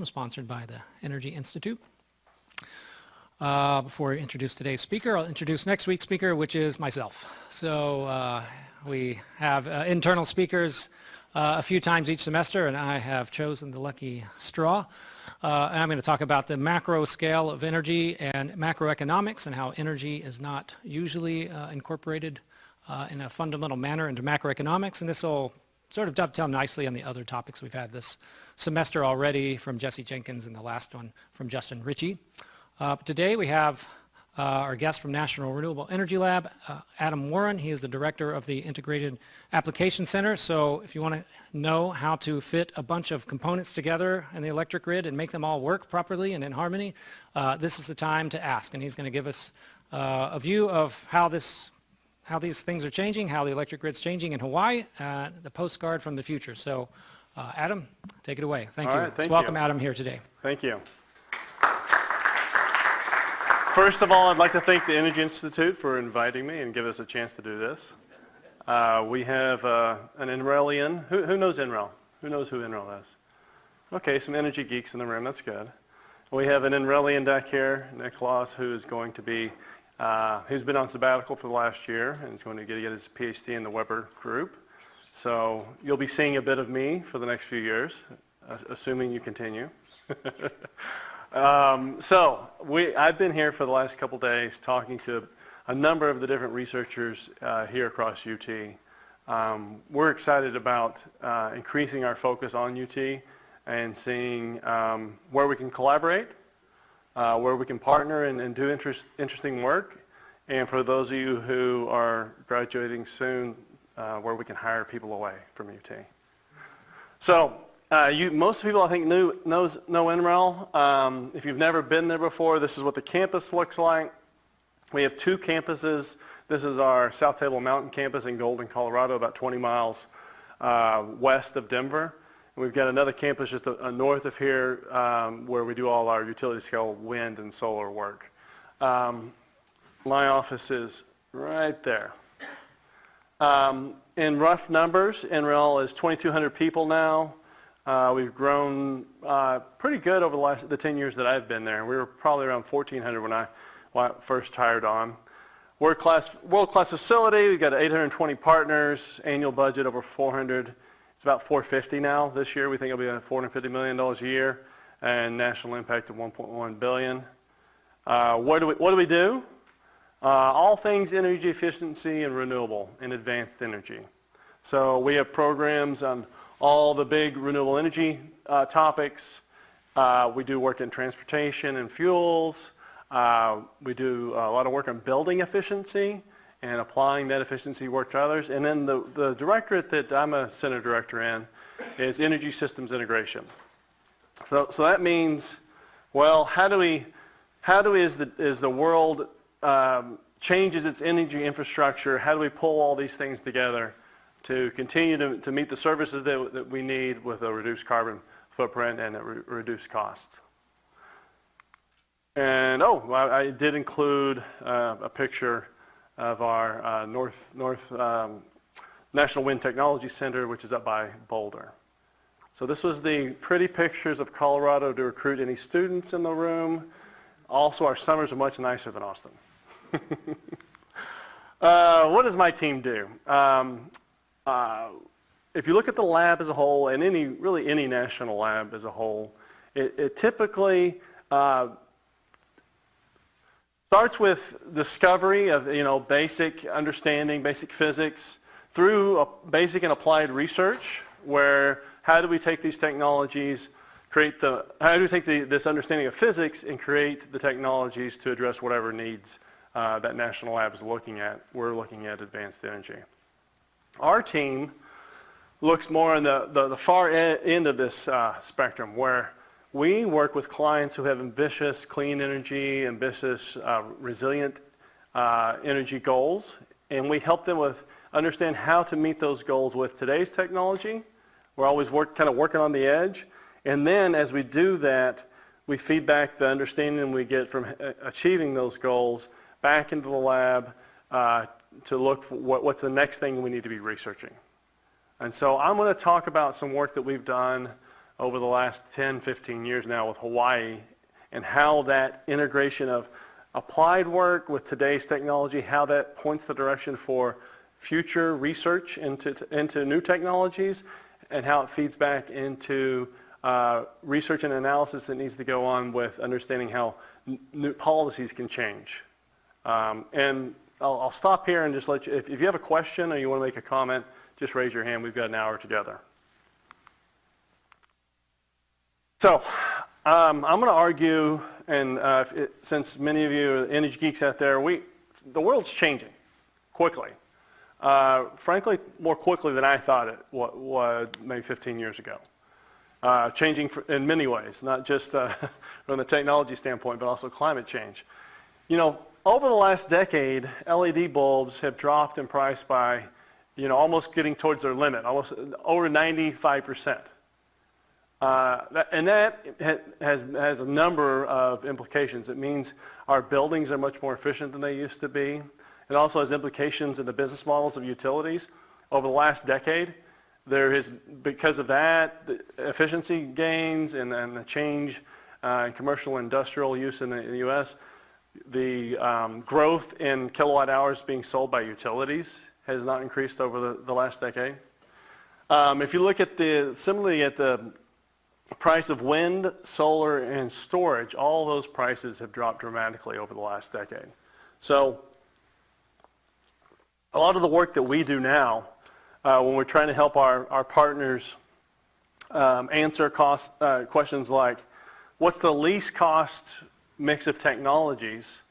sponsored by the Energy Institute. Before I introduce today's speaker, I'll introduce next week's speaker, which is myself. So we have internal speakers a few times each semester, and I have chosen the lucky straw. And I'm going to talk about the macro scale of energy and macroeconomics and how energy is not usually incorporated in a fundamental manner into macroeconomics. And this will sort of dovetail nicely on the other topics we've had this semester already from Jesse Jenkins and the last one from Justin Ritchie. Today we have our guest from National Renewable Energy Lab, Adam Warran. He is the director of the Integrated Application Center. So if you want to know how to fit a bunch of components together in the electric grid and make them all work properly and in harmony, this is the time to ask. And he's going to give us a view of how these things are changing, how the electric grid's changing in Hawaii, the postcard from the future. So Adam, take it away. Thank you. All right, thank welcome you. Adam here today. Thank you. First of all, I'd like to thank the Energy Institute for inviting me and give us a chance to do this. We have an NRELian. Who knows NREL? Who knows who NREL is? Okay, some energy geeks in the room. That's good. We have an NRELian back here, Nick Loss, who is going to be, who's been on sabbatical for the last year and is going to get his PhD in the Weber group. So you'll be seeing a bit of me for the next few years, assuming you continue. I've been here for the last couple days talking to a number of the different researchers here across UT. We're excited about increasing our focus on UT and seeing where we can collaborate, where we can partner and do interesting work, and for those of you who are graduating soon, where we can hire people away from UT. So. Most people, I think, know NREL. If you've never been there before, this is what the campus looks like. We have two campuses. This is our South Table Mountain campus in Golden, Colorado, about 20 miles west of Denver. And we've got another campus just north of here where we do all our utility-scale wind and solar work. My office is right there. In rough numbers, NREL is 2,200 people now. We've grown pretty good over the 10 years that I've been there. We were probably around 1,400 when I first hired on. World-class facility. We've got 820 partners, annual budget over 400. It's about 450 now this year. We think it'll be $450 million a year, and national impact of 1.1 billion. What do we do? All things energy efficiency and renewable and advanced energy. So we have programs on all the big renewable energy topics. We do work in transportation and fuels. We do a lot of work on building efficiency and applying that efficiency work to others. And then the directorate that I'm a center director in is energy systems integration. So that means, well, how do as the world changes its energy infrastructure, how do we pull all these things together to continue to meet the services that we need with a reduced carbon footprint and at reduced costs. And I did include a picture of our North National Wind Technology Center, which is up by Boulder. So this was the pretty pictures of Colorado to recruit any students in the room. Also, our summers are much nicer than Austin. What does my team do? If you look at the lab as a whole, and any national lab as a whole, it typically starts with discovery of basic understanding, basic physics, through basic and applied research, where how do we take these technologies, how do we take this understanding of physics and create the technologies to address whatever needs that national lab is looking at. We're looking at advanced energy. Our team looks more on the far end of this spectrum, where we work with clients who have ambitious clean energy, ambitious resilient energy goals, and we help them understand how to meet those goals with today's technology. We're always kind of working on the edge, and then as we do that, we feed back the understanding we get from achieving those goals back into the lab to look for what's the next thing we need to be researching. And so I'm going to talk about some work that we've done over the last 10, 15 years now with Hawaii, and how that integration of applied work with today's technology, how that points the direction for future research into new technologies, and how it feeds back into research and analysis that needs to go on with understanding how new policies can change. And I'll stop here and just let you, if you have a question or you want to make a comment, just raise your hand. We've got an hour together. So I'm going to argue, and since many of you are energy geeks out there, the world's changing quickly. Frankly, more quickly than I thought it was maybe 15 years ago. Changing in many ways, not just from the technology standpoint, but also climate change. You know, over the last decade, LED bulbs have dropped in price by, almost getting towards their limit, almost over 95%. And that has a number of implications. It means our buildings are much more efficient than they used to be. It also has implications in the business models of utilities. Over the last decade, there is, because of that, the efficiency gains and the change in commercial and industrial use in the U.S., the growth in kilowatt hours being sold by utilities has not increased over the last decade. If you look at similarly at the price of wind, solar, and storage, all those prices have dropped dramatically over the last decade. So a lot of the work that we do now, when we're trying to help our partners answer questions like, what's the least cost mix of technologies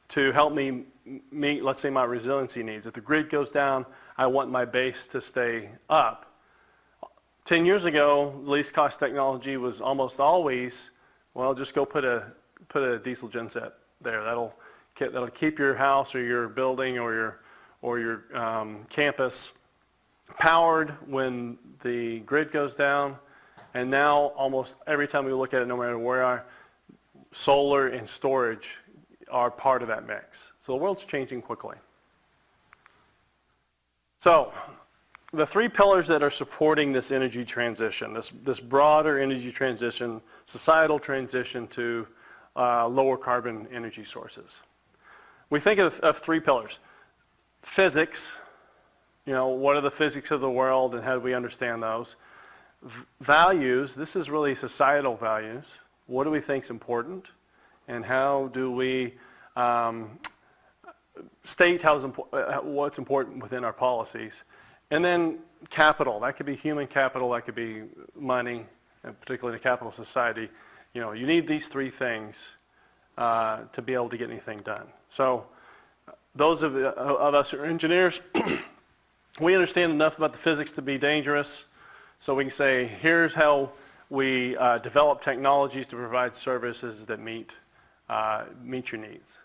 to help me meet, let's say, my resiliency needs? If the grid goes down, I want my base to stay up. 10 years ago, least cost technology was almost always, well, just go put a diesel genset there. That'll keep your house or your building or your campus powered when the grid goes down. And now almost every time we look at it, no matter where we are, solar and storage are part of that mix. So the world's changing quickly. So the three pillars that are supporting this energy transition, this broader energy transition, societal transition to lower carbon energy sources. We think of three pillars. Physics, what are the physics of the world and how do we understand those? Values, this is really societal values. What do we think is important? And how do we state what's important within our policies? And then capital, that could be human capital, that could be money, and particularly in a capital society. You need these three things to be able to get anything done. So those of us who are engineers, we understand enough about the physics to be dangerous, so we can say, here's how we develop technologies to provide services that meet your needs.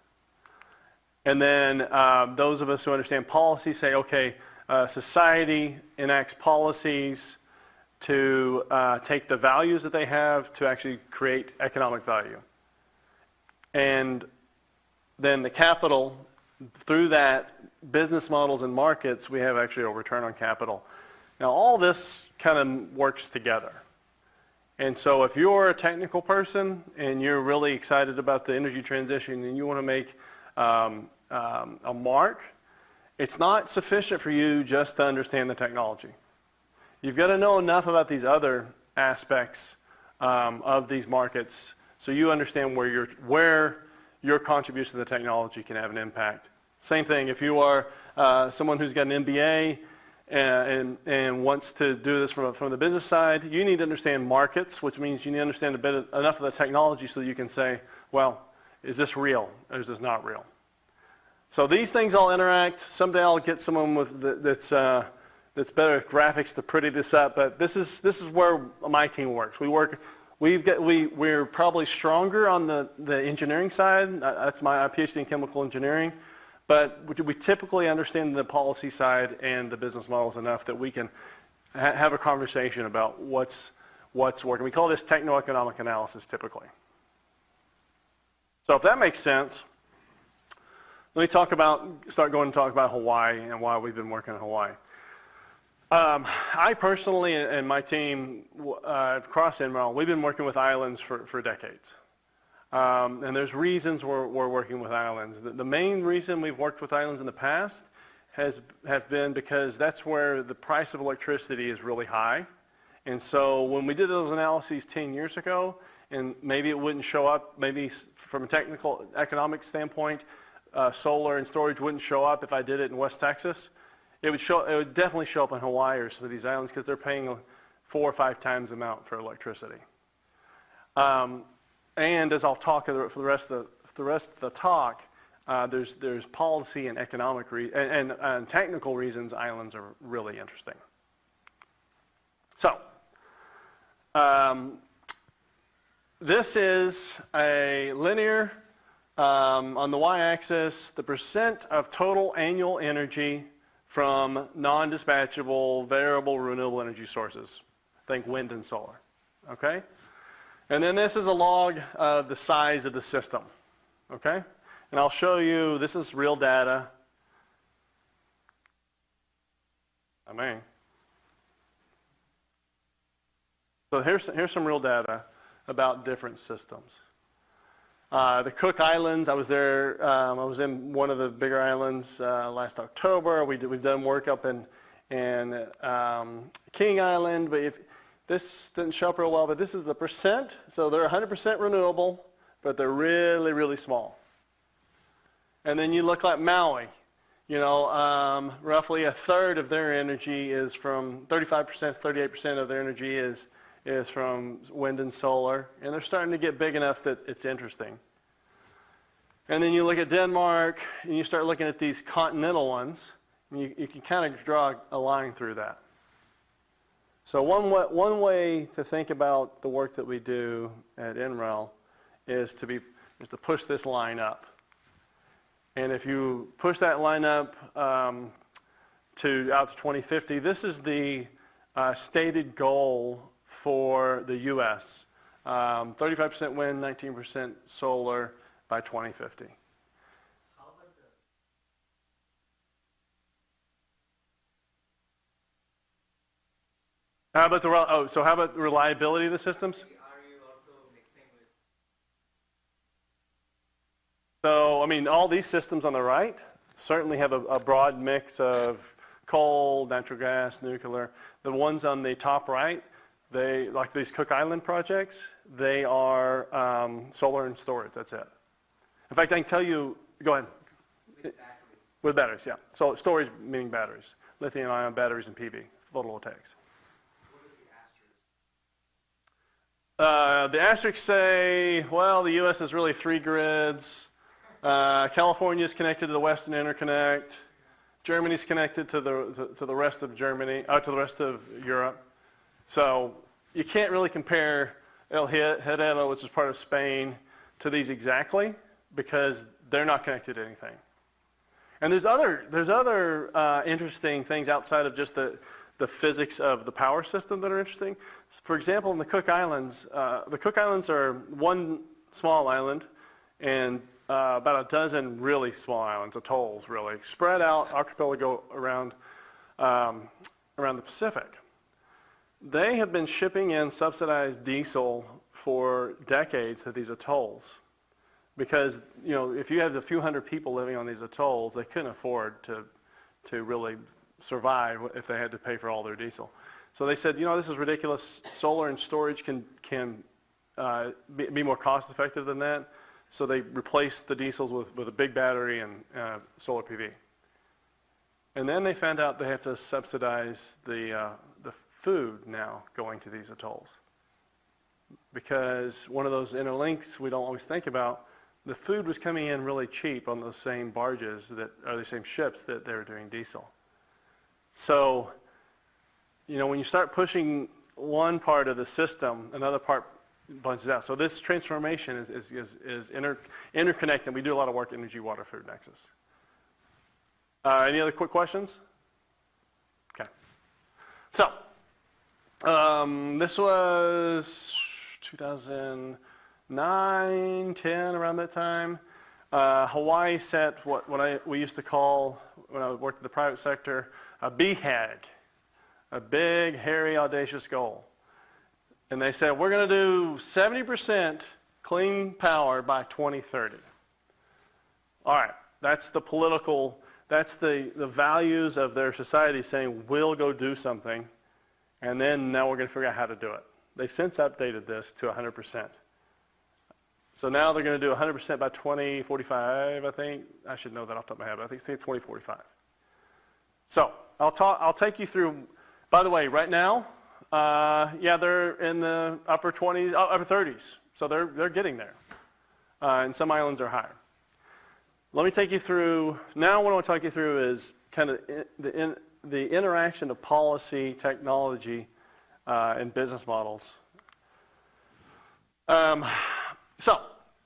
And then those of us who understand policy say, okay, society enacts policies to take the values that they have to actually create economic value. And then the capital, through that, business models and markets, we have actually a return on capital. Now all this kind of works together. And so if you're a technical person and you're really excited about the energy transition and you want to make a mark, it's not sufficient for you just to understand the technology. You've got to know enough about these other aspects of these markets so you understand where your contribution to the technology can have an impact. Same thing, if you are someone who's got an MBA and wants to do this from the business side, you need to understand markets, which means you need to understand enough of the technology so you can say, well, is this real or is this not real? So these things all interact. Someday I'll get someone that's better with graphics to pretty this up, but this is where my team works. We're probably stronger on the engineering side. That's my PhD in chemical engineering. But we typically understand the policy side and the business models enough that we can have a conversation about what's working. We call this techno-economic analysis typically. So if that makes sense, let me start going to talk about Hawaii and why we've been working in Hawaii. I personally and my team across NREL, we've been working with islands for decades. And there's reasons we're working with islands. The main reason we've worked with islands in the past have been because that's where the price of electricity is really high. And so when we did those analyses 10 years ago, and maybe it wouldn't show up, maybe from a technical economic standpoint, solar and storage wouldn't show up if I did it in West Texas. It would definitely show up in Hawaii or some of these islands because they're paying 4 or 5 times the amount for electricity. And as I'll talk for the rest of the talk, there's policy and economic and technical reasons islands are really interesting. So, this is a linear, on the y-axis, the percent of total annual energy from non-dispatchable, variable, renewable energy sources. Think wind and solar, okay? And then this is a log of the size of the system, okay? And I'll show you, this is real data. So here's some real data about different systems. The Cook Islands, I was there, I was in one of the bigger islands last October. We've done work up in King Island, but if this didn't show up real well, but this is the percent. So they're 100% renewable, but they're really, really small. And then you look like Maui, roughly a third of their energy is from 35%, 38% of their energy is from wind and solar, and they're starting to get big enough that it's interesting. And then you look at Denmark, and you start looking at these continental ones, and you can kind of draw a line through that. So one way to think about the work that we do at NREL is to push this line up. And if you push that line up out to 2050, this is the stated goal for the U.S. 35% wind, 19% solar by 2050. How about how about the reliability of the systems? So, all these systems on the right certainly have a broad mix of coal, natural gas, nuclear. The ones on the top right, like these Cook Island projects, they are solar and storage, that's it. In fact, I can tell you, go ahead. With batteries, yeah. So storage meaning batteries, lithium-ion batteries and PV, photovoltaics. The asterisks say, well, the U.S. is really 3 grids. California is connected to the Western Interconnect. Germany's connected to the rest of Germany, to the rest of Europe. So you can't really compare El Hierro, which is part of Spain, to these exactly because they're not connected to anything. And there's other interesting things outside of just the physics of the power system that are interesting. For example, in the Cook Islands are one small island and about a dozen really small islands, atolls really, spread out archipelago around the Pacific. They have been shipping in subsidized diesel for decades to these atolls because, if you have a few hundred people living on these atolls, they couldn't afford to really survive if they had to pay for all their diesel. So they said, this is ridiculous. Solar and storage can be more cost effective than that. So they replaced the diesels with a big battery and solar PV. And then they found out they have to subsidize the food now going to these atolls. Because one of those interlinks we don't always think about, the food was coming in really cheap on those same barges the same ships that they were doing diesel. So, when you start pushing one part of the system, another part bunches out. So this transformation is interconnected. We do a lot of work in energy, water, food nexus. Any other quick questions? Okay. So, this was 2009, 10, around that time. Hawaii set what we used to call, when I worked in the private sector, a BHAG, a big, hairy, audacious goal. And they said, we're going to do 70% clean power by 2030. All right, that's the political, that's the values of their society saying, we'll go do something, and then now we're going to figure out how to do it. They've since updated this to 100%. So now they're going to do 100% by 2045, I think. I should know that off the top of my head, but I think it's 2045. So I'll take you through, by the way, right now, yeah, they're in the upper 20s, upper 30s. So they're getting there. And some islands are higher. Let me take you through, now what I want to take you through is kind of the interaction of policy, technology, and business models. So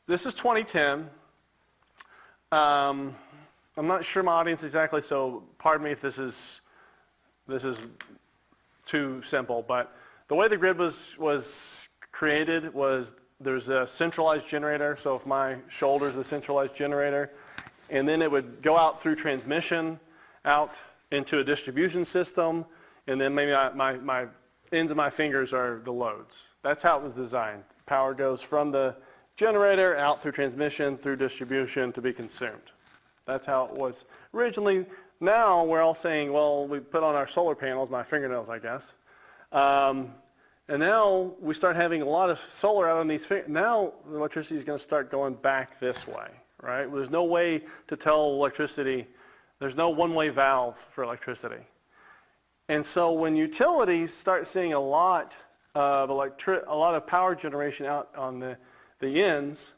this is 2010. I'm not sure my audience exactly, so pardon me if this is too simple, but the way the grid was created was there's a centralized generator, so if my shoulder is the centralized generator, and then it would go out through transmission, out into a distribution system, and then maybe my ends of my fingers are the loads. That's how it was designed. Power goes from the generator out through transmission, through distribution to be consumed. That's how it was originally. Now we're all saying, well, we put on our solar panels, my fingernails, I guess. And now we start having a lot of solar out on these. Now the electricity is going to start going back this way, right? There's no way to tell electricity. There's no one-way valve for electricity. And so when utilities start seeing a lot of power generation out on the ends,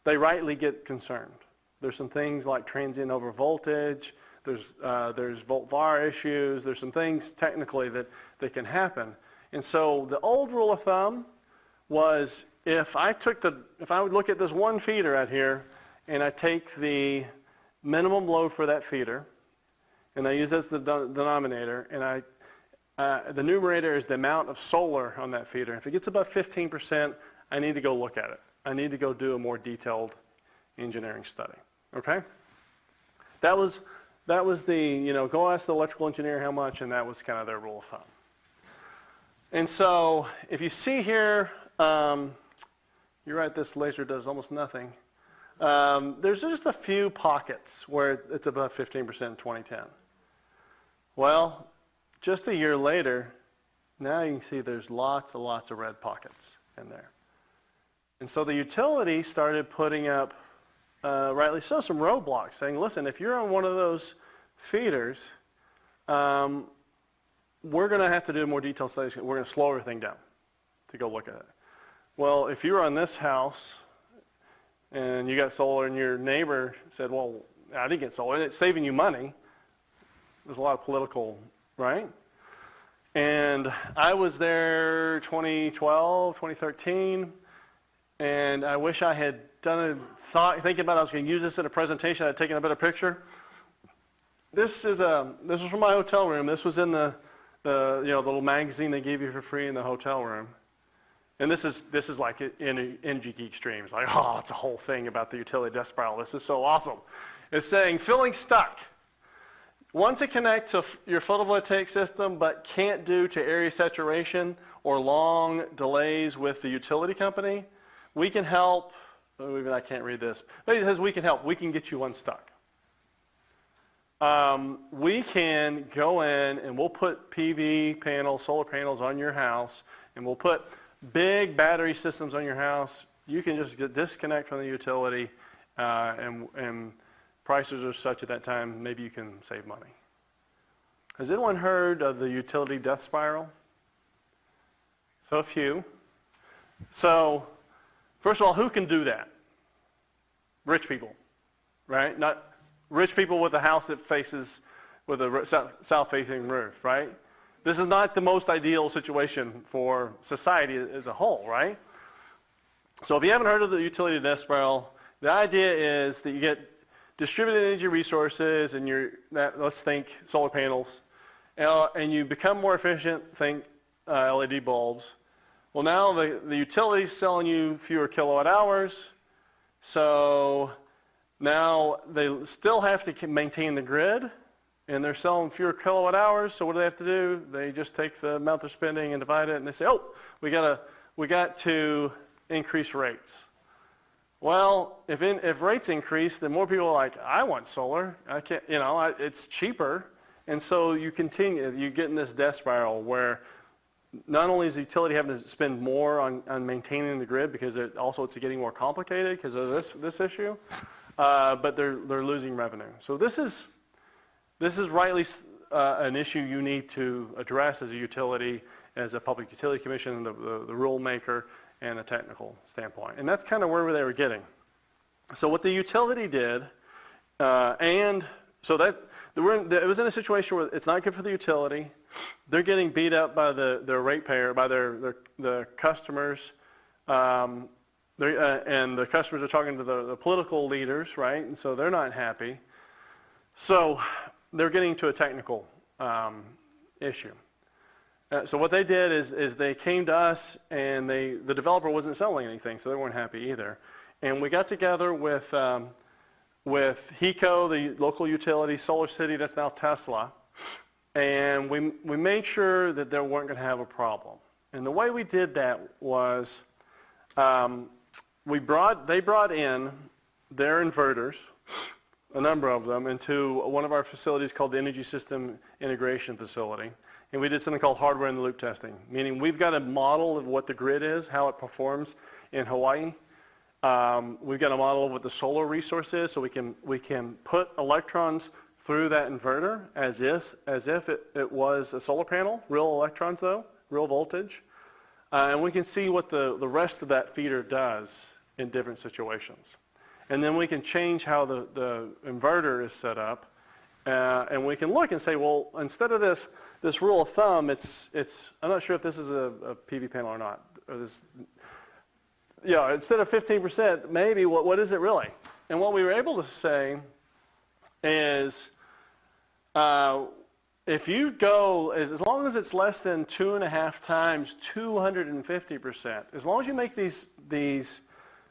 they rightly get concerned. There's some things like transient overvoltage. There's volt-var issues. There's some things technically that can happen. And so the old rule of thumb was if I would look at this one feeder out here and I take the minimum load for that feeder and I use that as the denominator and the numerator is the amount of solar on that feeder. If it gets above 15%, I need to go look at it. I need to go do a more detailed engineering study. Okay? That was the, go ask the electrical engineer how much, and that was kind of their rule of thumb. And so if you see here, you're right, this laser does almost nothing. There's just a few pockets where it's above 15% in 2010. Well, just a year later, now you can see there's lots and lots of red pockets in there. And so the utility started putting up, rightly so, some roadblocks, saying, listen, if you're on one of those feeders, we're going to have to do a more detailed study. We're going to slow everything down to go look at it. Well, if you're on this house and you got solar and your neighbor said, well, I didn't get solar, and it's saving you money, there's a lot of political, right? And I was there 2012, 2013, and I wish I had thinking about I was going to use this in a presentation, I'd taken a better picture. This was from my hotel room. This was in the little magazine they gave you for free in the hotel room. And this is like in Energy Geek streams. Like, oh, it's a whole thing about the utility death spiral. This is so awesome. It's saying, feeling stuck. Want to connect to your photovoltaic system, but can't due to area saturation or long delays with the utility company? We can help. Even I can't read this. But it says we can help. We can get you unstuck. We can go in and we'll put PV panels, solar panels on your house, and we'll put big battery systems on your house. You can just disconnect from the utility, and prices are such at that time, maybe you can save money. Has anyone heard of the utility death spiral? So few. So, first of all, who can do that? Rich people, right? Not rich people with a house that faces with a south-facing roof, right? This is not the most ideal situation for society as a whole, right? So if you haven't heard of the utility death spiral, the idea is that you get distributed energy resources, and let's think solar panels, and you become more efficient, think LED bulbs. Well, now the utility's selling you fewer kilowatt hours, so now they still have to maintain the grid, and they're selling fewer kilowatt hours, so what do they have to do? They just take the amount they're spending and divide it, and they say, oh, we got to increase rates. Well, if rates increase, then more people are like, I want solar. I can't, it's cheaper. And so you get in this death spiral where not only is the utility having to spend more on maintaining the grid because it's getting more complicated because of this issue, but they're losing revenue. So this is rightly an issue you need to address as a utility, as a public utility commission, the rule maker, and a technical standpoint. And that's kind of where they were getting. So what the utility did, it was in a situation where it's not good for the utility. They're getting beat up by their ratepayer, by the customers, and the customers are talking to the political leaders, right? And so they're not happy. So they're getting to a technical issue. So what they did is they came to us, and the developer wasn't selling anything, so they weren't happy either. And we got together with HECO, the local utility, Solar City, that's now Tesla, and we made sure that they weren't going to have a problem. And the way we did that was they brought in their inverters, a number of them, into one of our facilities called the Energy System Integration Facility. And we did something called hardware in the loop testing, meaning we've got a model of what the grid is, how it performs in Hawaii. We've got a model of what the solar resource is, so we can put electrons through that inverter as if it was a solar panel, real electrons though, real voltage. And we can see what the rest of that feeder does in different situations. And then we can change how the inverter is set up. And we can look and say, well, instead of this rule of thumb, I'm not sure if this is a PV panel or not. Or instead of 15%, maybe what is it really? And what we were able to say is, if you go, as long as it's less than 2.5 times 250%, as long as you make these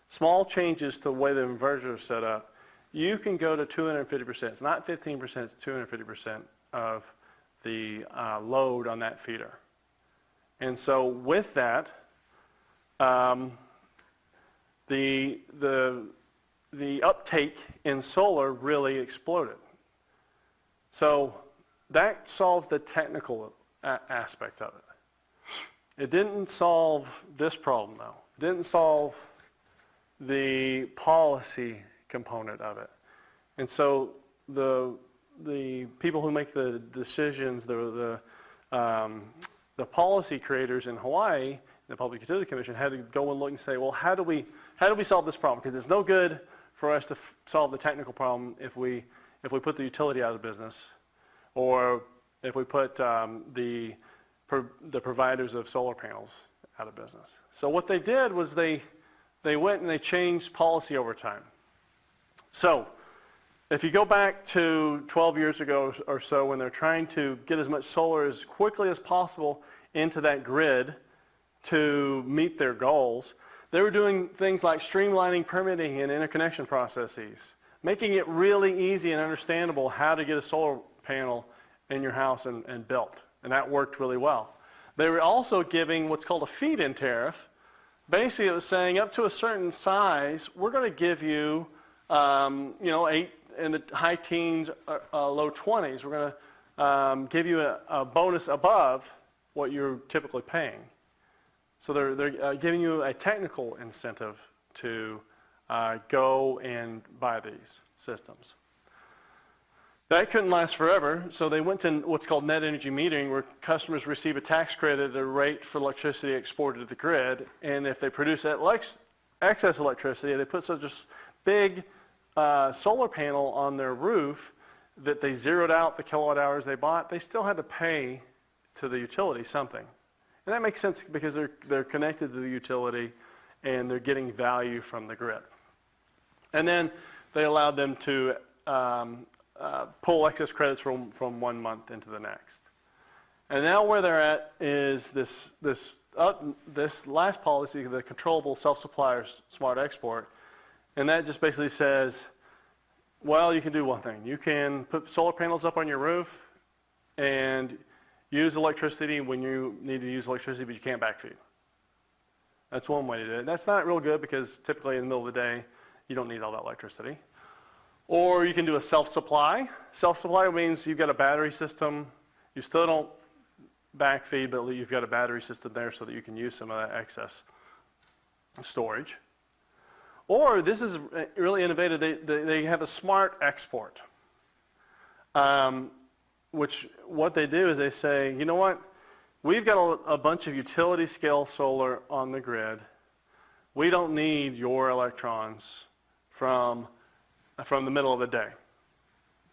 small changes to the way the inverter is set up, you can go to 250%. It's not 15%, it's 250% of the load on that feeder. And so with that, the uptake in solar really exploded. So that solves the technical aspect of it. It didn't solve this problem though. It didn't solve the policy component of it. And so the people who make the decisions, the policy creators in Hawaii, the Public Utility Commission, had to go and look and say, well, how do we solve this problem? Because it's no good for us to solve the technical problem if we put the utility out of business, or if we put the providers of solar panels out of business. So what they did was they went and they changed policy over time. So if you go back to 12 years ago or so, when they're trying to get as much solar as quickly as possible into that grid to meet their goals, they were doing things like streamlining permitting and interconnection processes, making it really easy and understandable how to get a solar panel in your house and built. And that worked really well. They were also giving what's called a feed-in tariff. Basically, it was saying up to a certain size, we're going to give you, 8 in the high teens, low 20s. We're going to give you a bonus above what you're typically paying. So they're giving you a technical incentive to go and buy these systems. That couldn't last forever, so they went to what's called net energy metering, where customers receive a tax credit at a rate for electricity exported to the grid, and if they produce that excess electricity, they put such a big solar panel on their roof that they zeroed out the kilowatt hours they bought, they still had to pay to the utility something. And that makes sense because they're connected to the utility and they're getting value from the grid. And then they allowed them to pull excess credits from 1 month into the next. And now where they're at is this last policy, the controllable self-supplier smart export. And that just basically says, Well, you can do one thing. You can put solar panels up on your roof and use electricity when you need to use electricity, but you can't backfeed. That's one way to do it. That's not real good because typically in the middle of the day, you don't need all that electricity. Or you can do a self-supply. Self-supply means you've got a battery system. You still don't backfeed, but you've got a battery system there so that you can use some of that excess storage. Or this is really innovative. They have a smart export, which what they do is they say, you know what? We've got a bunch of utility scale solar on the grid. We don't need your electrons from the middle of the day.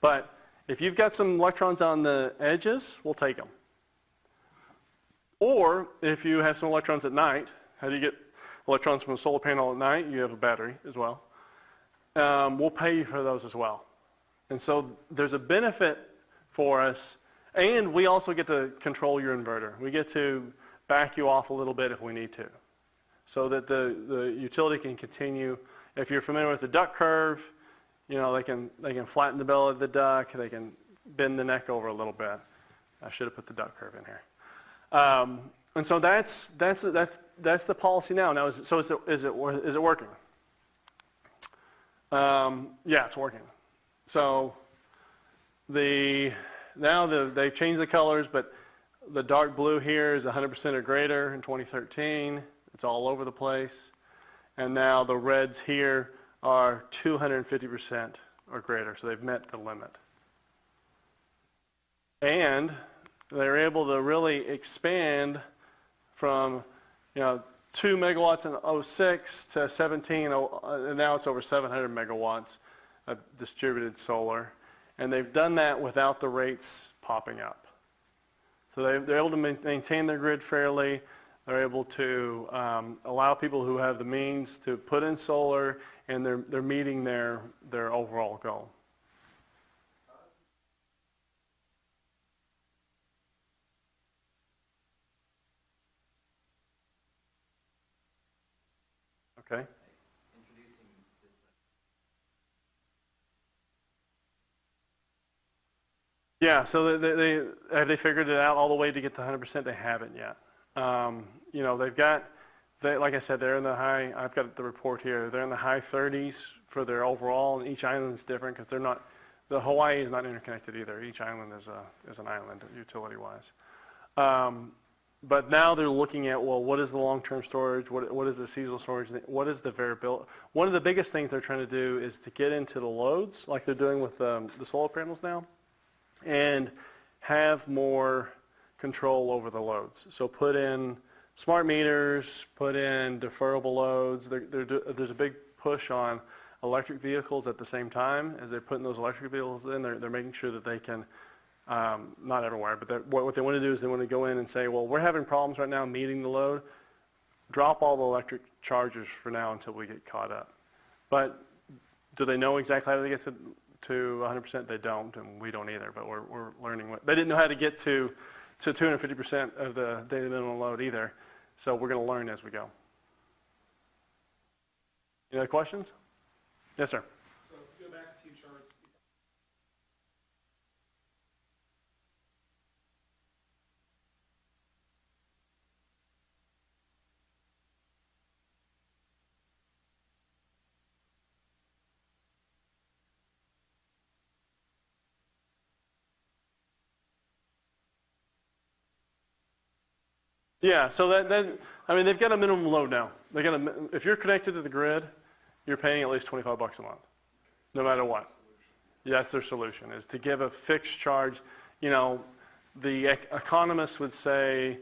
But if you've got some electrons on the edges, we'll take them. Or if you have some electrons at night, how do you get electrons from a solar panel at night? You have a battery as well. We'll pay you for those as well. And so there's a benefit for us, and we also get to control your inverter. We get to back you off a little bit if we need to, so that the utility can continue. If you're familiar with the duck curve, you know, they can flatten the belly of the duck, they can bend the neck over a little bit. I should have put the duck curve in here. And so that's the policy now. Now, is it working? Yeah, it's working. So they've changed the colors, but the dark blue here is 100% or greater in 2013. It's all over the place. And now the reds here are 250% or greater, so they've met the limit. And they're able to really expand from, 2 megawatts in 06 to 17, and now it's over 700 megawatts of distributed solar. And they've done that without the rates popping up. So they're able to maintain their grid fairly. They're able to allow people who have the means to put in solar, and they're meeting their overall goal. Okay. Yeah, so have they figured it out all the way to get to 100%? They haven't yet. Like I said, they're in the high, I've got the report here, they're in the high 30s for their overall, and each island is different because Hawaii is not interconnected either. Each island is an island utility-wise. But now they're looking at, well, what is the long-term storage? What is the seasonal storage? What is the variability? One of the biggest things they're trying to do is to get into the loads, like they're doing with the solar panels now, and have more control over the loads. So put in smart meters, put in deferrable loads. There's a big push on electric vehicles at the same time. As they're putting those electric vehicles in, they're making sure that they can, not everywhere, but what they want to do is they want to go in and say, well, we're having problems right now meeting the load. Drop all the electric chargers for now until we get caught up. But do they know exactly how to get to 100%? They don't, and we don't either, but we're learning. They didn't know how to get to 250% of the daily minimum load either, so we're going to learn as we go. Any other questions? Yes, sir. So if you go back a few charts. Yeah, so they've got a minimum load now. If you're connected to the grid, you're paying at least $25 a month, no matter what. That's their solution, is to give a fixed charge. The economists would say,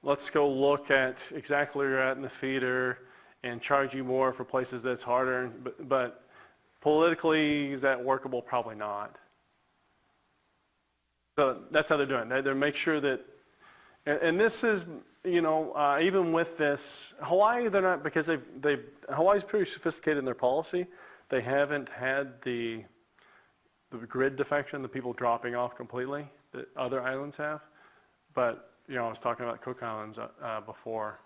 let's go look at exactly where you're at in the feeder and charge you more for places that's harder. But politically, is that workable? Probably not. So that's how they're doing. They make sure that, and this is, even with this, Hawaii, they're not, because Hawaii's pretty sophisticated in their policy. They haven't had the grid defection, the people dropping off completely that other islands have. But, I was talking about Cook Islands before.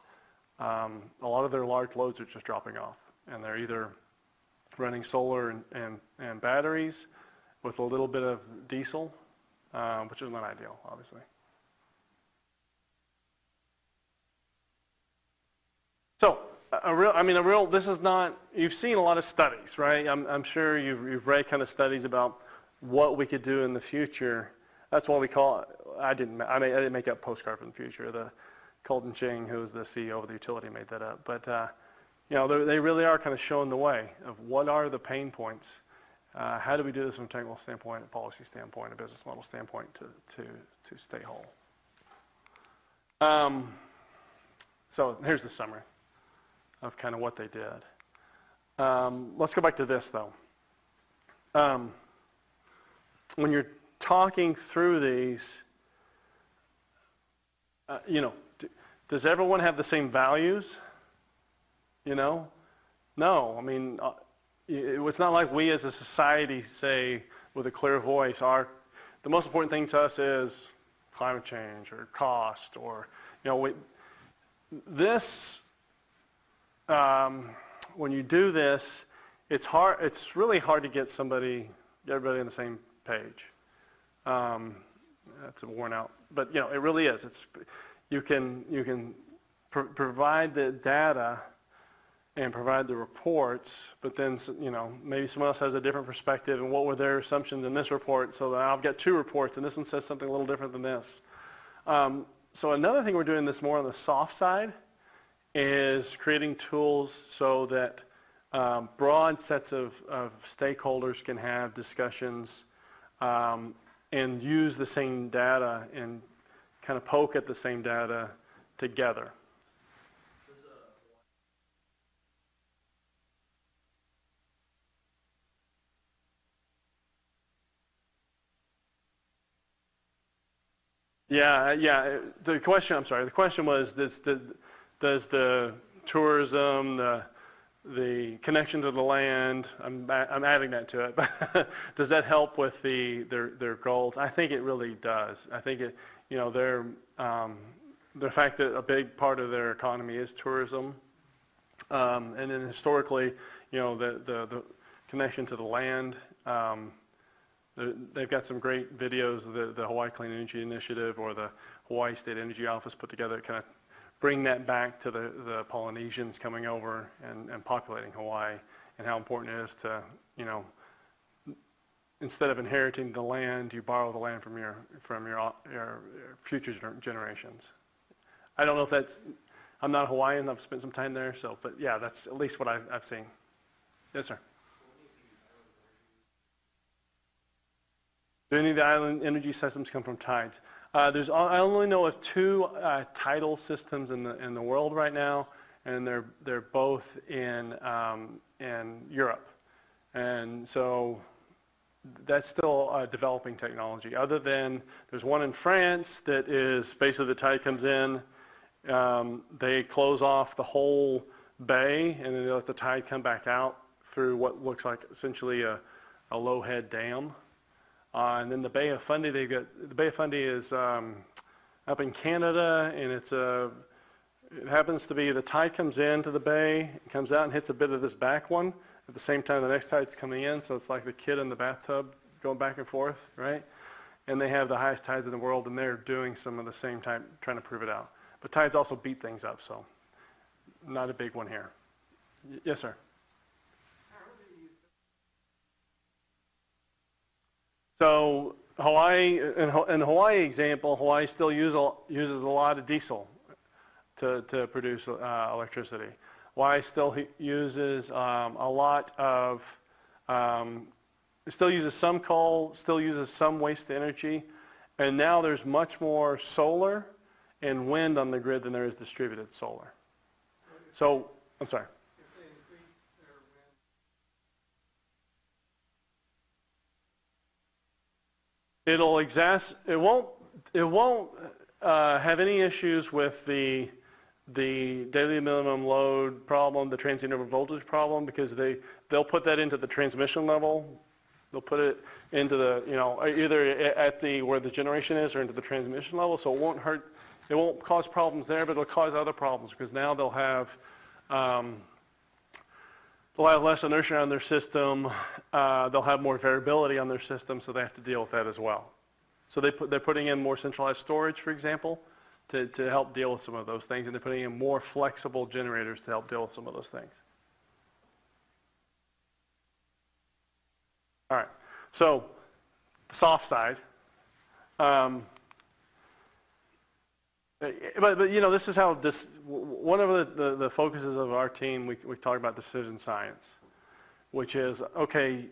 A lot of their large loads are just dropping off, and they're either running solar and batteries with a little bit of diesel, which is not ideal, obviously. So, this is not, you've seen a lot of studies, right? I'm sure you've read kind of studies about what we could do in the future. That's what we call it. I didn't make up Postcard from the Future. The Colton Ching, who was the CEO of the utility, made that up. But, they really are kind of showing the way of what are the pain points. How do we do this from a technical standpoint, a policy standpoint, a business model standpoint to stay whole? So here's the summary of kind of what they did. Let's go back to this, though. When you're talking through these, does everyone have the same values? No. It's not like we as a society say with a clear voice, the most important thing to us is climate change or cost or, this, when you do this, it's really hard to get everybody on the same page. That's a worn out, but it really is. You can provide the data and provide the reports, but then maybe someone else has a different perspective and what were their assumptions in this report, so that I've got two reports and this one says something a little different than this. So another thing we're doing this more on the soft side is creating tools so that broad sets of stakeholders can have discussions and use the same data and kind of poke at the same data together. Yeah. The question was, does the tourism, the connection to the land, I'm adding that to it, but does that help with their goals? I think it really does. I think the fact that a big part of their economy is tourism, and then historically, the connection to the land. They've got some great videos, the Hawaii Clean Energy Initiative or the Hawaii State Energy Office put together to kind of bring that back to the Polynesians coming over and populating Hawaii, and how important it is to, instead of inheriting the land, you borrow the land from your future generations. I don't know if I'm not Hawaiian, I've spent some time there, but yeah, that's at least what I've seen. Yes, sir. Do any of the island energy systems come from tides? I only know of two tidal systems in the world right now, and they're both in Europe, and so that's still developing technology. Other than there's one in France that is basically the tide comes in, they close off the whole bay, and then they let the tide come back out through what looks like essentially a low head dam. And then the Bay of Fundy, the Bay of Fundy is up in Canada, and it happens to be the tide comes into the bay, it comes out and hits a bit of this back one at the same time the next tide's coming in, so it's like the kid in the bathtub going back and forth, right? And they have the highest tides in the world, and they're doing some of the same time, trying to prove it out. But tides also beat things up, so not a big one here. Yes, sir. So Hawaii, in the Hawaii example, Hawaii still uses a lot of diesel to produce electricity. Hawaii still uses a lot of, still uses some coal, still uses some waste energy, and now there's much more solar and wind on the grid than there is distributed solar. So, I'm sorry. It won't have any issues with the daily minimum load problem, the transient over voltage problem, because they'll put that into the transmission level. They'll put it into the, either at where the generation is or into the transmission level, so it won't cause problems there, but it'll cause other problems, because now they'll have they'll have less inertia on their system. They'll have more variability on their system, so they have to deal with that as well. So they're putting in more centralized storage, for example, to help deal with some of those things, and they're putting in more flexible generators to help deal with some of those things. All right, so the soft side. But you know, this is how one of the focuses of our team, we talk about decision science, which is, okay,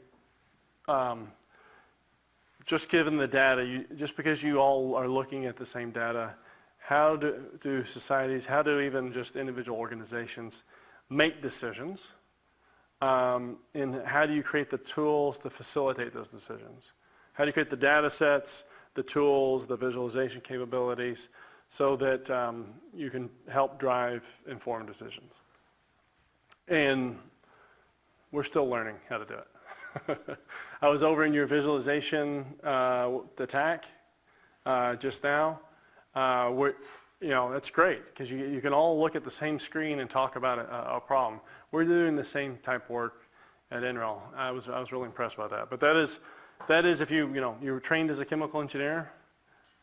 just given the data, just because you all are looking at the same data, how do societies, how do even just individual organizations make decisions? And how do you create the tools to facilitate those decisions? How do you create the data sets, the tools, the visualization capabilities, so that you can help drive informed decisions? And we're still learning how to do it. I was over in your visualization, the TAC, just now. You know, that's great, because you can all look at the same screen and talk about a problem. We're doing the same type of work at NREL. I was really impressed by that. But that is if you were trained as a chemical engineer,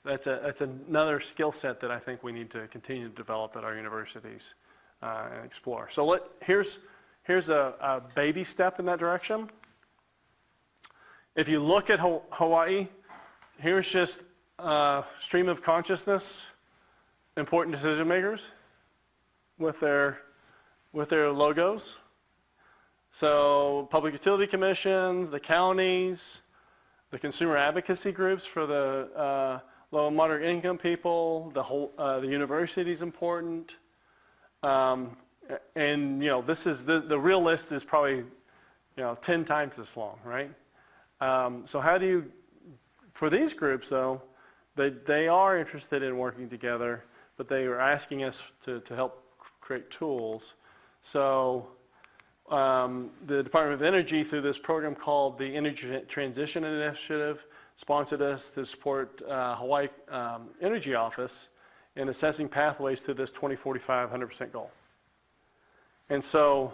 that's another skill set that I think we need to continue to develop at our universities and explore. So here's a baby step in that direction. If you look at Hawaii, here's just stream of consciousness, important decision makers with their logos. So public utility commissions, the counties, the consumer advocacy groups for the low and moderate income people, the university is important. And this is the real list is probably 10 times this long, right? So how do you, for these groups though, they are interested in working together, but they are asking us to help create tools. So the Department of Energy, through this program called the Energy Transition Initiative, sponsored us to support Hawaii Energy Office in assessing pathways to this 2045 100% goal. And so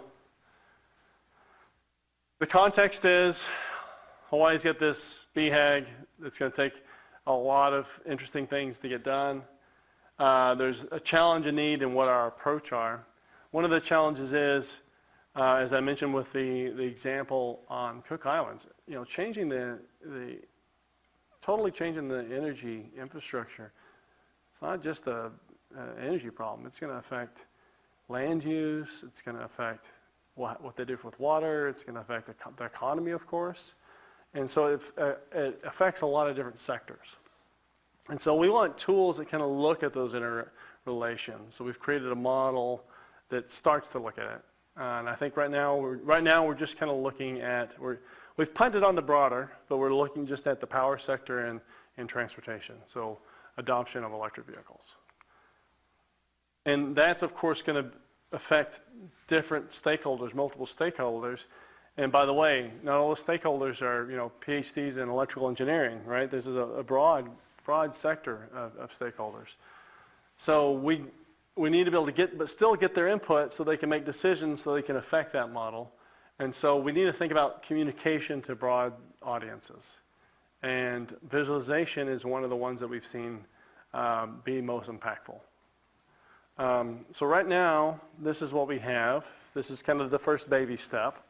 the context is Hawaii's got this BHAG that's going to take a lot of interesting things to get done. There's a challenge and need in what our approach are. One of the challenges is, as I mentioned with the example on Cook Islands, totally changing the energy infrastructure. It's not just an energy problem. It's going to affect land use. It's going to affect what they do with water. It's going to affect the economy, of course. And so it affects a lot of different sectors. And so we want tools that kind of look at those interrelations. So we've created a model that starts to look at it. And I think right now we're just kind of looking at, we've punted on the broader, but we're looking just at the power sector and transportation. So adoption of electric vehicles. And that's of course going to affect different stakeholders, multiple stakeholders. And by the way, not all the stakeholders are, PhDs in electrical engineering, right? This is a broad sector of stakeholders. So we need to be able to but still get their input so they can make decisions so they can affect that model. And so we need to think about communication to broad audiences. And visualization is one of the ones that we've seen be most impactful. So right now, this is what we have. This is kind of the first baby step.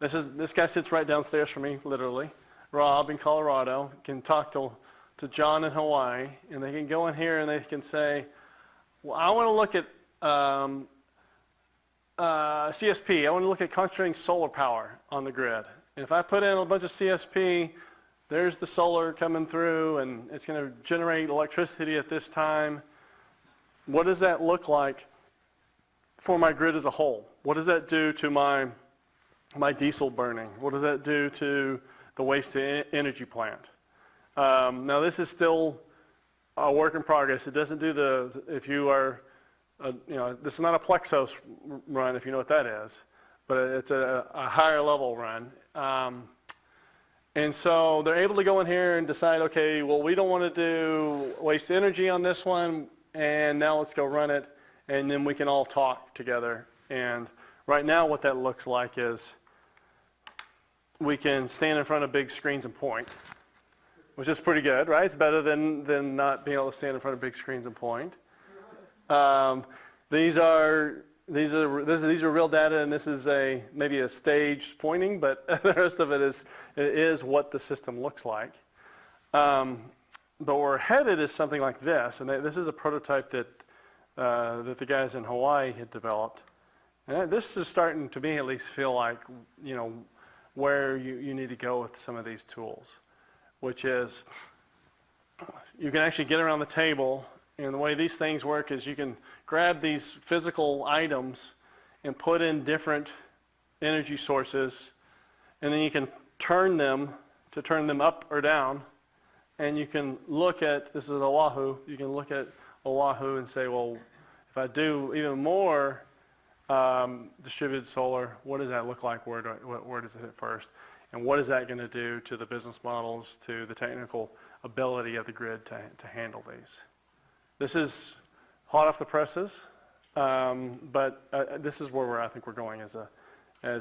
This guy sits right downstairs from me, literally. Rob in Colorado can talk to John in Hawaii, and they can go in here and they can say, well, I want to look at CSP. I want to look at concentrating solar power on the grid. And if I put in a bunch of CSP, there's the solar coming through, and it's going to generate electricity at this time. What does that look like for my grid as a whole? What does that do to my diesel burning? What does that do to the waste to energy plant? Now this is still a work in progress. It doesn't do if you are, this is not a Plexos run, if you know what that is, but it's a higher level run. And so they're able to go in here and decide, okay, well, we don't want to do waste energy on this one, and now let's go run it and then we can all talk together. And right now what that looks like is we can stand in front of big screens and point, which is pretty good, right? It's better than not being able to stand in front of big screens and point. These are real data, and this is maybe a staged pointing, but the rest of it is what the system looks like. But where we're headed is something like this, and this is a prototype that the guys in Hawaii had developed. And this is starting to me at least feel like, where you need to go with some of these tools, which is you can actually get around the table, and the way these things work is you can grab these physical items and put in different energy sources, and then you can turn them up or down, and you can look at, this is Oahu, you can look at Oahu and say, well, if I do even more distributed solar, what does that look like? Where does it hit first? And what is that going to do to the business models, to the technical ability of the grid to handle these? This is hot off the presses, but this is where I think we're going as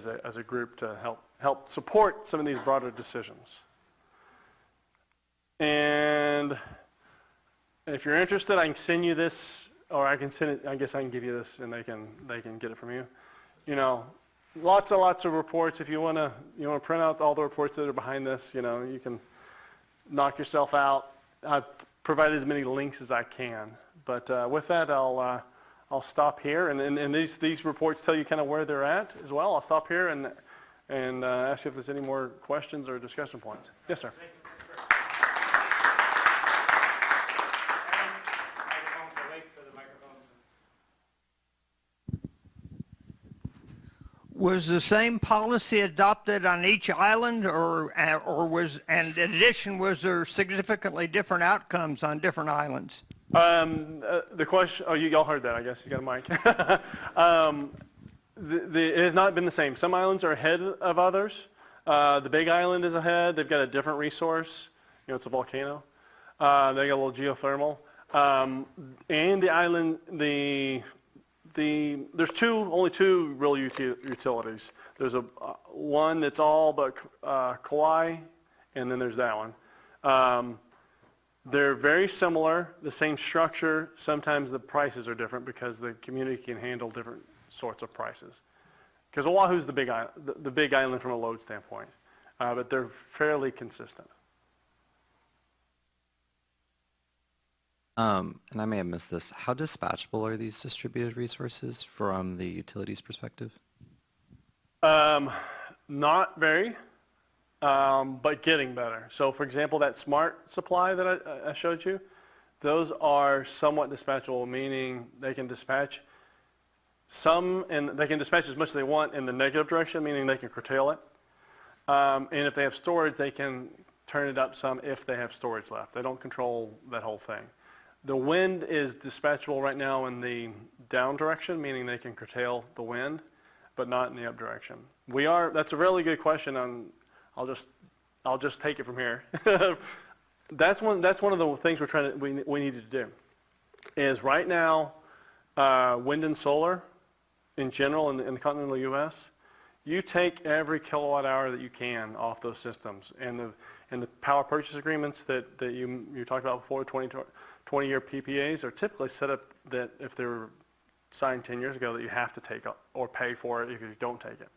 a group to help support some of these broader decisions. And if you're interested, I can send you this. Or I can send it, I guess I can give you this and they can get it from you. Lots of reports. If you want to print out all the reports that are behind this, you can knock yourself out. I've provided as many links as I can. But with that, I'll stop here. And these reports tell you kind of where they're at as well. I'll stop here and ask you if there's any more questions or discussion points. Yes, sir. Was the same policy adopted on each island, or was, and in addition, was there significantly different outcomes on different islands? The question, you all heard that, I guess. You got a mic. It has not been the same. Some islands are ahead of others. The Big Island is ahead. They've got a different resource. It's a volcano. They got a little geothermal. And the island, there's only two real utilities. There's one that's all but Kauai, and then there's that one. They're very similar, the same structure. Sometimes the prices are different because the community can handle different sorts of prices. Because Oahu's the big island from a load standpoint, but they're fairly consistent. And I may have missed this. How dispatchable are these distributed resources from the utilities perspective? Not very, but getting better. So for example, that smart supply that I showed you, those are somewhat dispatchable, meaning they can dispatch some, and they can dispatch as much as they want in the negative direction, meaning they can curtail it. And if they have storage, they can turn it up some if they have storage left. They don't control that whole thing. The wind is dispatchable right now in the down direction, meaning they can curtail the wind, but not in the up direction. That's a really good question. I'll just take it from here. That's one of the things we need to do. Is right now, wind and solar, in general, in the continental U.S., you take every kilowatt hour that you can off those systems, and the power purchase agreements that you talked about before, 20-year PPAs are typically set up that if they were signed 10 years ago that you have to take or pay for it if you don't take it.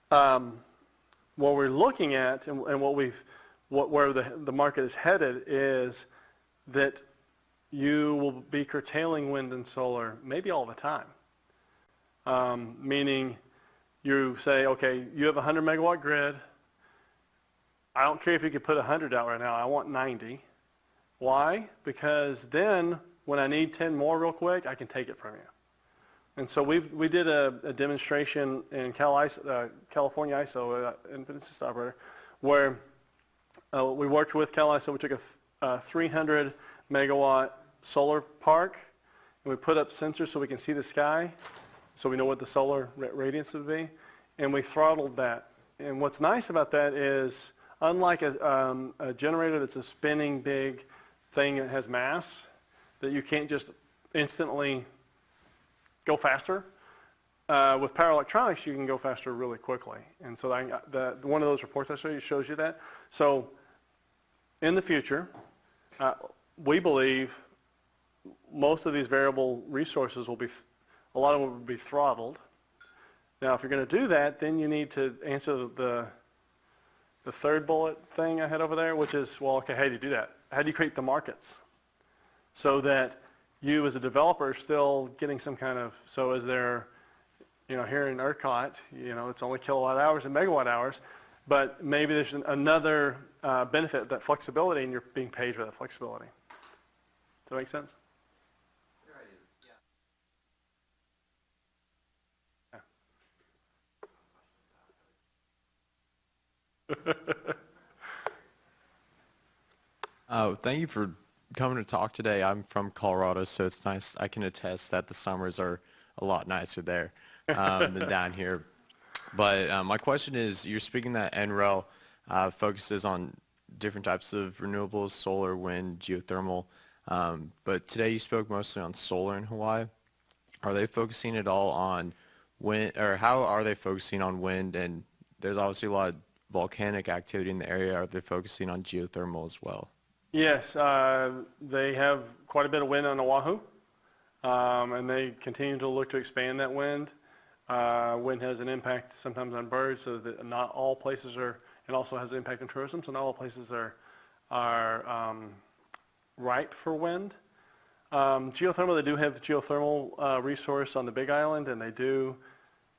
What we're looking at and where the market is headed is that you will be curtailing wind and solar maybe all the time. Meaning you say, okay, you have a 100 megawatt grid. I don't care if you could put 100 out right now. I want 90. Why? Because then when I need 10 more real quick, I can take it from you. And so we did a demonstration in California ISO, Independent System Operator, where we worked with Cal ISO. We took a 300 megawatt solar park, and we put up sensors so we can see the sky, so we know what the solar radiance would be, and we throttled that. And what's nice about that is, unlike a generator that's a spinning big thing that has mass, that you can't just instantly go faster. With power electronics, you can go faster really quickly. And so one of those reports I showed you shows you that. So in the future, we believe most of these variable resources will be, a lot of them will be throttled. Now, if you're going to do that, then you need to answer the third bullet thing I had over there, which is, well, okay, how do you do that? How do you create the markets so that you as a developer are still getting some kind of, so as they're, here in ERCOT, it's only kilowatt hours and megawatt hours, but maybe there's another benefit, that flexibility, and you're being paid for that flexibility. Does that make sense? Thank you for coming to talk today. I'm from Colorado, so it's nice. I can attest that the summers are a lot nicer there than down here. But my question is, you're speaking that NREL focuses on different types of renewables, solar, wind, geothermal. But today you spoke mostly on solar in Hawaii. Are they focusing at all on wind, or how are they focusing on wind? And there's obviously a lot of volcanic activity in the area. Are they focusing on geothermal as well? Yes, they have quite a bit of wind on Oahu, and they continue to look to expand that wind. Wind has an impact sometimes on birds, so that not all places are, it also has an impact on tourism, so not all places are ripe for wind. Geothermal, they do have geothermal resource on the Big Island, and they do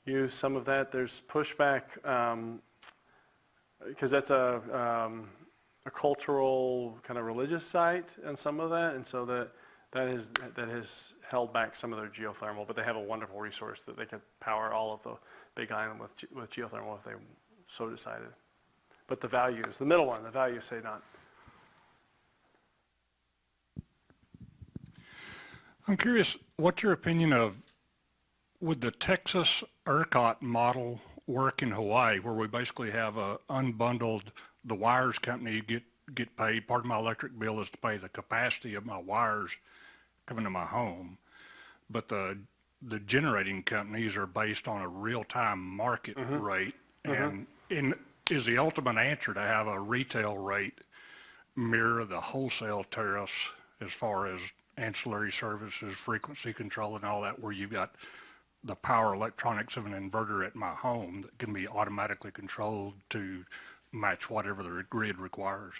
use some of that. There's pushback because that's a cultural kind of religious site and some of that, and so that has held back some of their geothermal, but they have a wonderful resource that they could power all of the Big Island with geothermal if they so decided. But the values, the middle one, the values say not. I'm curious, what's your opinion of, would the Texas ERCOT model work in Hawaii, where we basically have a unbundled, the wires company get paid, part of my electric bill is to pay the capacity of my wires coming to my home, but the generating companies are based on a real-time market rate, and is the ultimate answer to have a retail rate mirror the wholesale tariffs as far as ancillary services, frequency control, and all that, where you've got the power electronics of an inverter at my home that can be automatically controlled to match whatever the grid requires?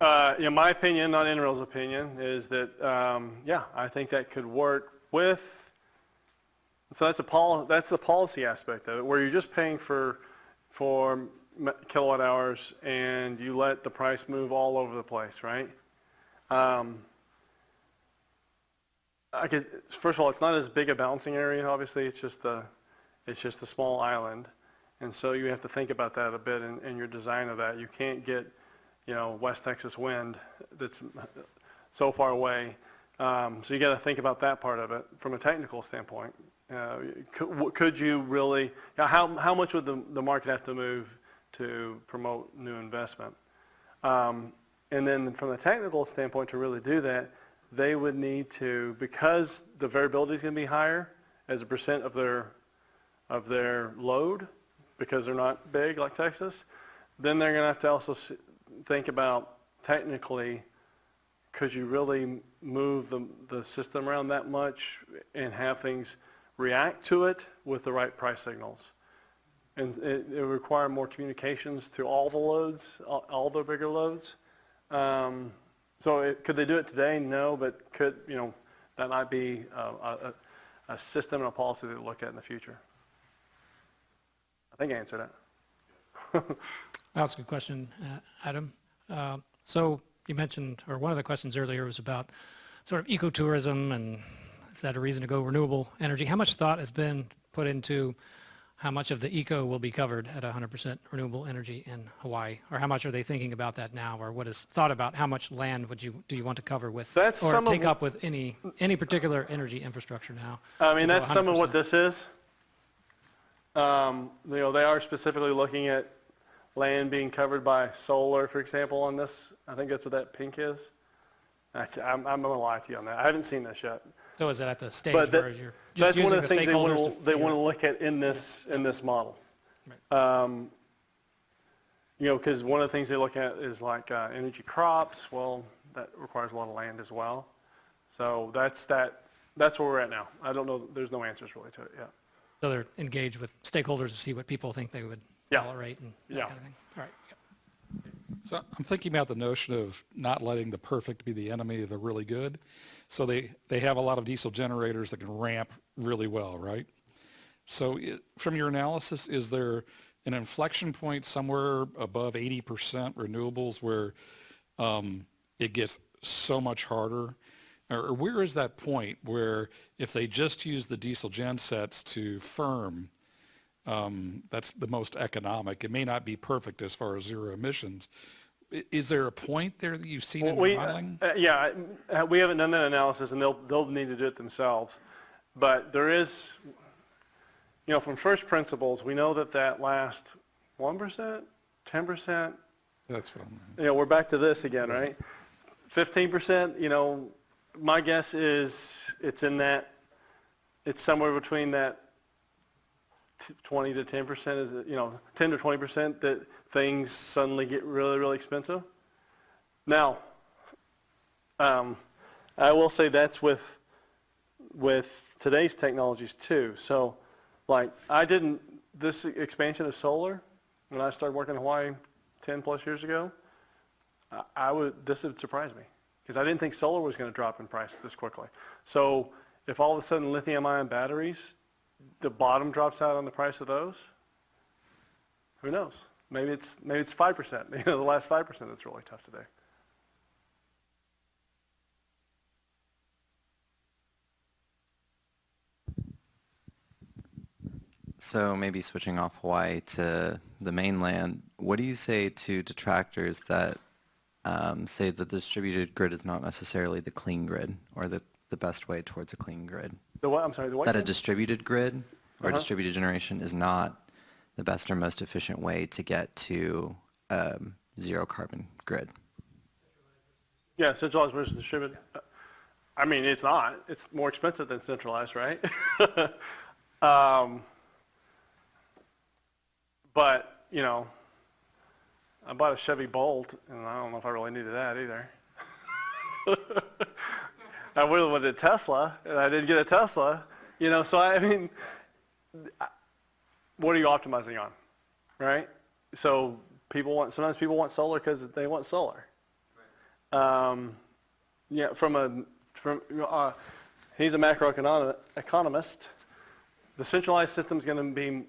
My opinion, not NREL's opinion, is that, I think that could work with, so that's the policy aspect of it, where you're just paying for kilowatt hours and you let the price move all over the place, right? First of all, it's not as big a balancing area, obviously, it's just a small island. And so you have to think about that a bit in your design of that. You can't get, West Texas wind that's so far away. So you got to think about that part of it from a technical standpoint. Could you really, how much would the market have to move to promote new investment? And then from a technical standpoint, to really do that, they would need to, because the variability is going to be higher as a percent of their load, because they're not big like Texas, then they're going to have to also think about technically, could you really move the system around that much and have things react to it with the right price signals? And it would require more communications to all the loads, all the bigger loads. So could they do it today? No, but that might be a system and a policy to look at in the future. I think I answered that. That's a good question, Adam. So you mentioned, or one of the questions earlier was about sort of ecotourism, and is that a reason to go renewable energy? How much thought has been put into how much of the eco will be covered at 100% renewable energy in Hawaii? Or how much are they thinking about that now? Or what is thought about how much land do you want to cover with, or take up with any particular energy infrastructure now? I mean, that's some of what this is. They are specifically looking at land being covered by solar, for example, on this. I think that's what that pink is. I'm going to lie to you on that. I haven't seen this yet. So is that at the stage But where you're... That's one using of the things they stakeholders want to look at in this model. You know, because one of the things they look at is like energy crops. Well, that requires a lot of land as well. So that's where we're at now. I don't know. There's no answers really to it yet. So they're engaged with stakeholders to see what people think they would Yeah. tolerate and that Yeah. kind of thing. All right. Yep. So I'm thinking about the notion of not letting the perfect be the enemy of the really good. So they have a lot of diesel generators that can ramp really well, right? So from your analysis, is there an inflection point somewhere above 80% renewables where it gets so much harder? Or where is that point where if they just use the diesel gen sets to firm, that's the most economic? It may not be perfect as far as zero emissions. Is there a point there that you've seen in your modeling? We haven't done that analysis, and they'll need to do it themselves. But there is, you know, from first principles, we know that last 1%, 10%. That's what I'm. You know, we're back to this again, right? 15%. You know, my guess is it's somewhere between that 20 to 10% is, you know, 10 to 20% that things suddenly get really, really expensive. Now, I will say that's with today's technologies too. So, like, this expansion of solar, when I started working in Hawaii 10 plus years ago, this would surprise me because I didn't think solar was going to drop in price this quickly. So if all of a sudden lithium-ion batteries, the bottom drops out on the price of those, who knows? Maybe it's 5%. You know, the last 5% that's really tough today. So maybe switching off Hawaii to the mainland, what do you say to detractors that say that the distributed grid is not necessarily the clean grid or the best way towards a clean grid? The what? I'm sorry, the what? That a grid? distributed grid or distributed generation is not the best or most efficient way to get to zero carbon grid. Yeah, centralized versus distributed. I mean, it's not. It's more expensive than centralized, right? But, you know, I bought a Chevy Bolt, and I don't know if I really needed that either. I would have wanted a Tesla, and I didn't get a Tesla. You know, so I mean, what are you optimizing on, right? So sometimes people want solar because they want solar. Yeah, he's a macroeconomist. The centralized system is going to be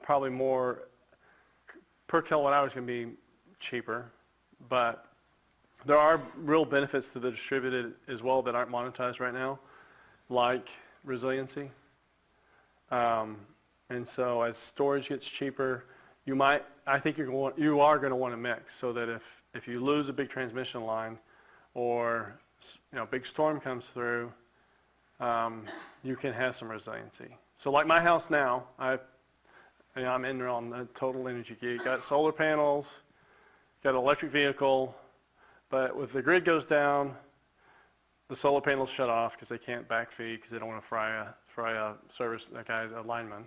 probably more per kilowatt hour is going to be cheaper, but there are real benefits to the distributed as well that aren't monetized right now, like resiliency. And so as storage gets cheaper, I think you are going to want to mix so that if you lose a big transmission line or, you know, a big storm comes through, you can have some resiliency. So like my house now, I'm NREL, I'm a total energy geek. Got solar panels, got an electric vehicle, but if the grid goes down, the solar panels shut off because they can't backfeed because they don't want to fry a service, a lineman.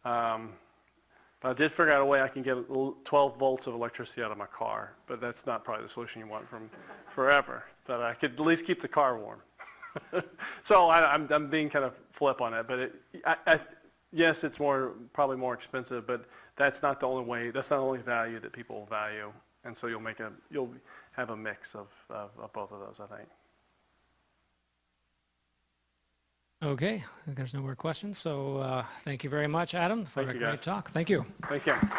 But I did figure out a way I can get 12 volts of electricity out of my car, but that's not probably the solution you want from forever. But I could at least keep the car warm. So I'm being kind of flip on it, but yes, it's probably more expensive, but that's not the only way. That's not the only value that people value, and so you'll have a mix of both of those, I think. Okay, I think there's no more questions. So thank you very much, Adam, for Thank a you, great guys. talk. Thank you. Thanks again.